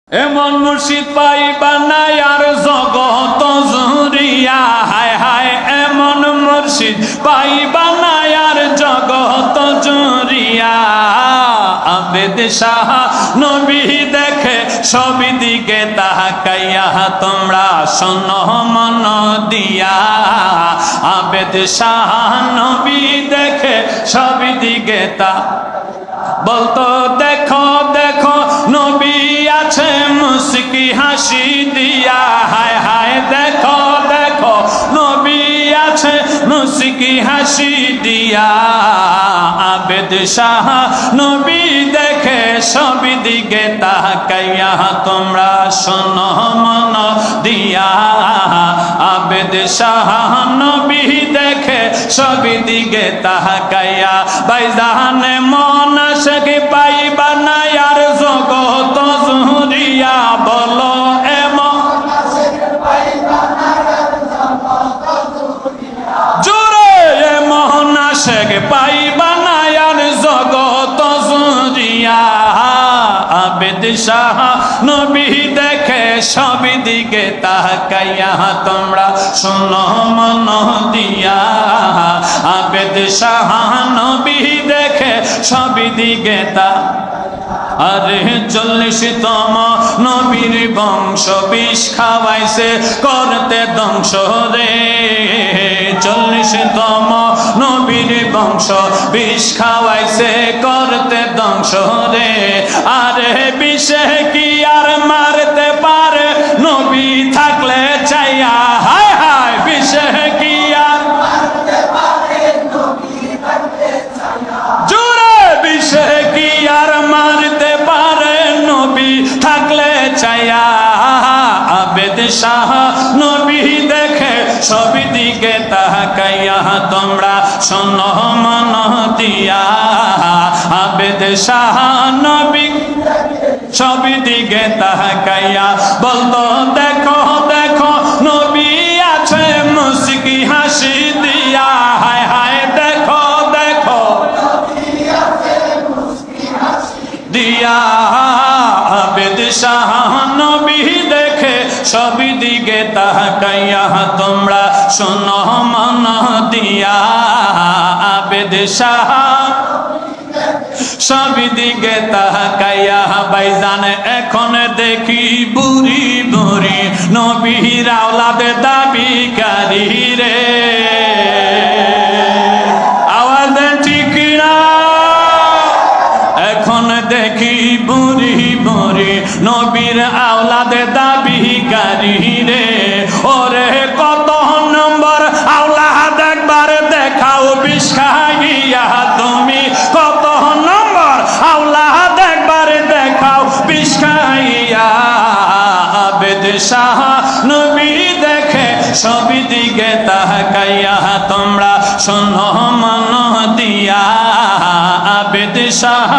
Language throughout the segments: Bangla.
এমন মুর্শিদ পাইবা না আর জগত জুরিয়া, হায় হায় এমন মুর্শিদ পাইবা না আর জগত জুরিয়া। আবেদ শাহ নবী দেখে সবই দিকে তাকাইয়া, তোমরা শোনো মন দিয়া। আবেদ শাহ নবী দেখে সবই দিকে বলতো দেখো দেখো নবী আছে মুস্কি হাসি দিয়া, হায় হায় দেখো দেখো নবী আছে মুস্কি হাসি দিয়া। আবেদ শাহ নবী দেখে সবই দিকে তাকাইয়া, তোমরা শোনো মন দিয়া। আবেদ শাহ নবী দেখে সবই দিকে তাকাইয়া, ভাইজানে মন আশাকে পাইবা না আর জগত জুরিয়া। বলো এমন জোরে এমন আশাকে পাইবা না আর জগত জুরিয়া। আবেদ শাহ নবী দেখে সবই দিকে তাকাইয়া, তোমরা শোনো মন দিয়া। আবেদ শাহ নবী দেখে সবই দিকে আরে 40তম নবীর বংশ বিষ খাওয়াইছে করতে ধ্বংস রে। 40তম নবীর বংশ বিষ খাওয়াইছে করতে ধ্বংস রে। আরে বিষে কি আর মারতে পারে নবী থাকলে চাইয়া, হায় হায় বিষে কি আর মারতে পারে নবী থাকলে চাইয়া। জোরে বিষে কি আর মারতে পারে নবী থাকলে চাইয়া। আবেদ শাহ নবী দেখে সবই দিকে তাকাইয়া, তোমরা শোনো মন দিয়া। আবেদ শাহ নবী সবই দিকে তাকাইয়া, বলতো দেখো দেখো নবী আছে মুস্কি হাসি দিয়া, হায় হায় দেখো দেখো দিয়া। আবেদ শাহ নবী দেখে সবই দিকে তাকাইয়া, তোমরা শোনো মন দিয়া। আবেদ শাহ সবই দিকে তাকাইয়া, ভাইজান এখন দেখি বুড়ি বুড়ি নবীর আওলাদ দাবিকারী রে। আওয়াজ দেন ঠিক না? এখন দেখি বুড়ি বুড়ি নবীর আওলাদ দাবিকারী রে। ওরে কত নম্বর আওলাদ একবার দেখাও বিষ খাইয়া তুমি, কত নম্বর আওলাদ একবার দেখাও বিষ খাইয়া। আবেদ শাহ নবী দেখে সবই দিকে তাকাইয়া, তোমরা শোনো মন দিয়া। আবেদ শাহ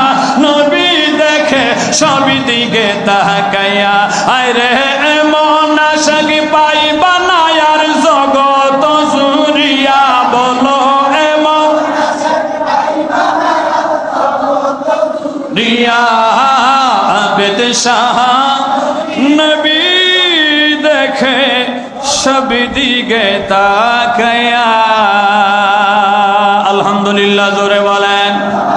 নবী দেখে সবই দিকে তাকাইয়া, আরে এমন আশাকে পাইবা না আর জগত জুরিয়া। বলো এমন রিয়া। আবেদ শাহ নবী দেখে সবই দিকে তাকাইয়া। আলহামদুলিল্লাহ, জোরে বলেন।